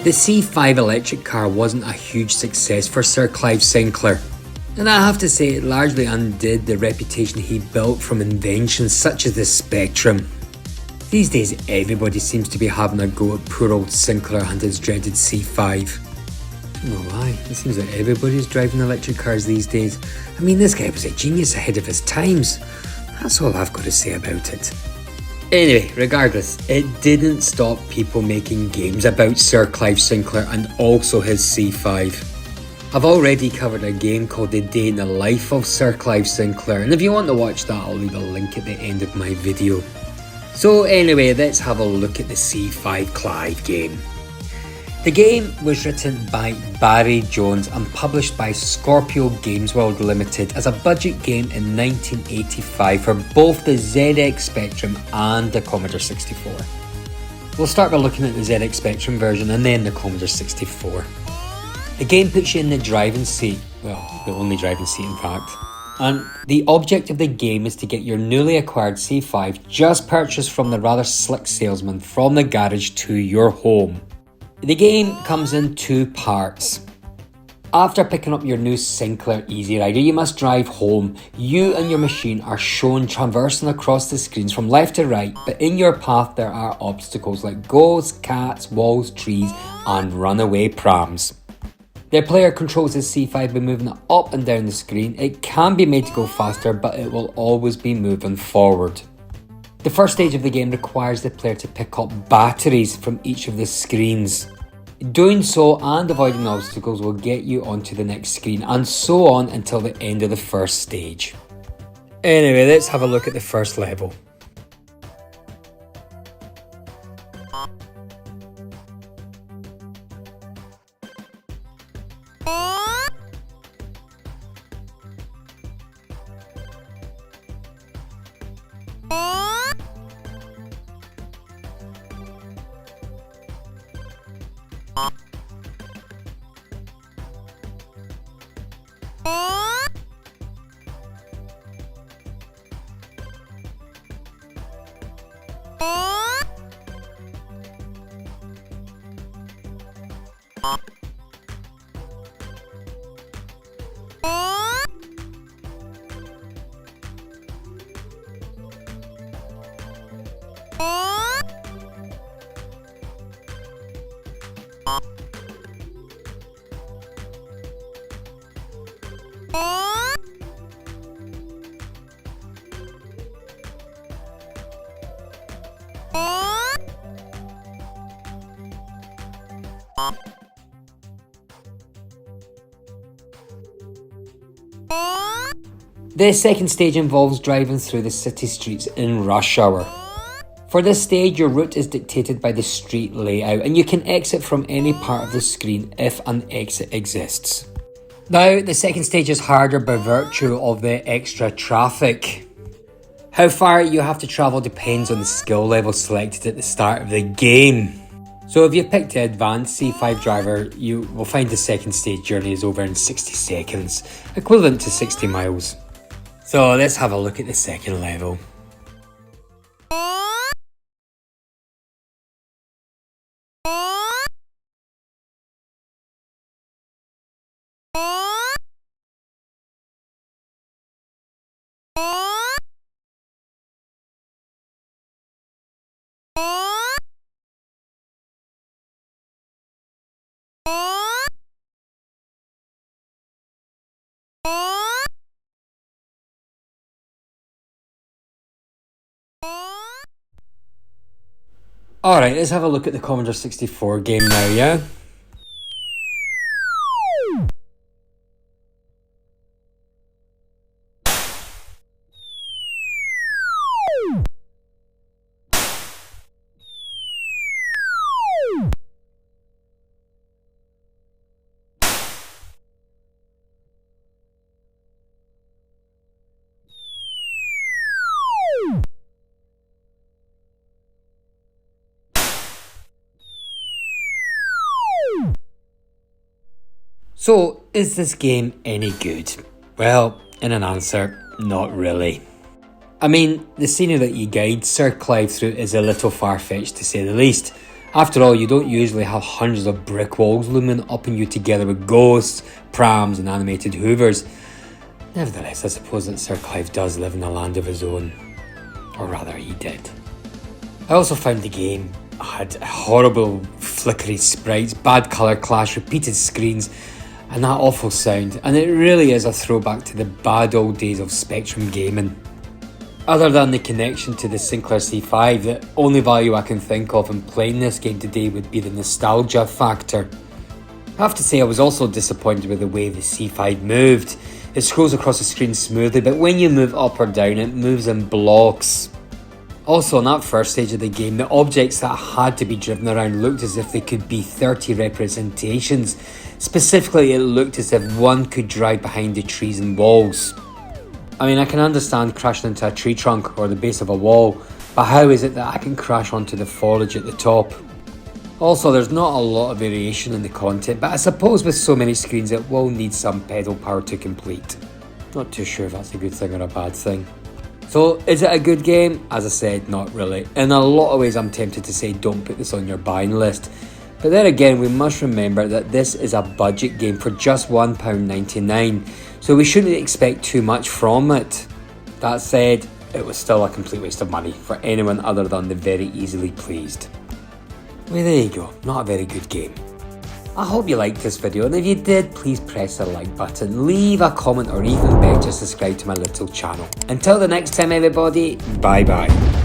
The C5 electric car wasn't a huge success for Sir Clive Sinclair, and I have to say it largely undid the reputation he built from inventions such as the Spectrum. These days everybody seems to be having a go at poor old Sinclair and his dreaded C5. I don't know why, it seems that everybody's driving electric cars these days. I mean, this guy was a genius ahead of his times. That's all I've got to say about it. Anyway, regardless, it didn't stop people making games about Sir Clive Sinclair and also his C5. I've already covered a game called The Day in the Life of Sir Clive Sinclair, and if you want to watch that, I'll leave a link at the end of my video. So anyway, let's have a look at the C5 Clive game. The game was written by Barry Jones and published by Scorpio Gamesworld Ltd as a budget game in 1985 for both the ZX Spectrum and the Commodore 64. We'll start by looking at the ZX Spectrum version and then the Commodore 64. The game puts you in the driving seat, well, the only driving seat in fact, and the object of the game is to get your newly acquired C5 just purchased from the rather slick salesman from the garage to your home. The game comes in two parts. After picking up your new Sinclair Easy Rider, you must drive home. You and your machine are shown traversing across the screens from left to right, but in your path there are obstacles like ghosts, cats, walls, trees, and runaway prams. The player controls his C5 by moving it up and down the screen. It can be made to go faster, but it will always be moving forward. The first stage of the game requires the player to pick up batteries from each of the screens. Doing so and avoiding obstacles will get you onto the next screen, and so on until the end of the first stage. Anyway, let's have a look at the first level. The second stage involves driving through the city streets in rush hour. For this stage, your route is dictated by the street layout, and you can exit from any part of the screen if an exit exists. Now, the second stage is harder by virtue of the extra traffic. How far you have to travel depends on the skill level selected at the start of the game. So if you picked the advanced C5 driver, you will find the second stage journey is over in 60 seconds, equivalent to 60 miles. So let's have a look at the second level. Alright, let's have a look at the Commodore 64 game now, yeah? So, is this game any good? Well, in an answer, not really. I mean, the scenery that you guide Sir Clive through is a little far-fetched to say the least. After all, you don't usually have hundreds of brick walls looming up on you together with ghosts, prams and animated hoovers. Nevertheless, I suppose that Sir Clive does live in a land of his own. Or rather, he did. I also found the game had horrible flickery sprites, bad colour clash, repeated screens, and that awful sound, and it really is a throwback to the bad old days of Spectrum gaming. Other than the connection to the Sinclair C5, the only value I can think of in playing this game today would be the nostalgia factor. I have to say I was also disappointed with the way the C5 moved. It scrolls across the screen smoothly, but when you move up or down it moves in blocks. Also, on that first stage of the game, the objects that had to be driven around looked as if they could be 30 representations. Specifically, it looked as if one could drive behind the trees and walls. I mean, I can understand crashing into a tree trunk or the base of a wall, but how is it that I can crash onto the foliage at the top? Also, there's not a lot of variation in the content, but I suppose with so many screens it will need some pedal power to complete. Not too sure if that's a good thing or a bad thing. So, is it a good game? As I said, not really. In a lot of ways I'm tempted to say don't put this on your buying list. But then again, we must remember that this is a budget game for just £1.99, so we shouldn't expect too much from it. That said, it was still a complete waste of money for anyone other than the very easily pleased. Well, there you go, not a very good game. I hope you liked this video, and if you did, please press the like button, leave a comment, or even better, subscribe to my little channel. Until the next time everybody, bye bye.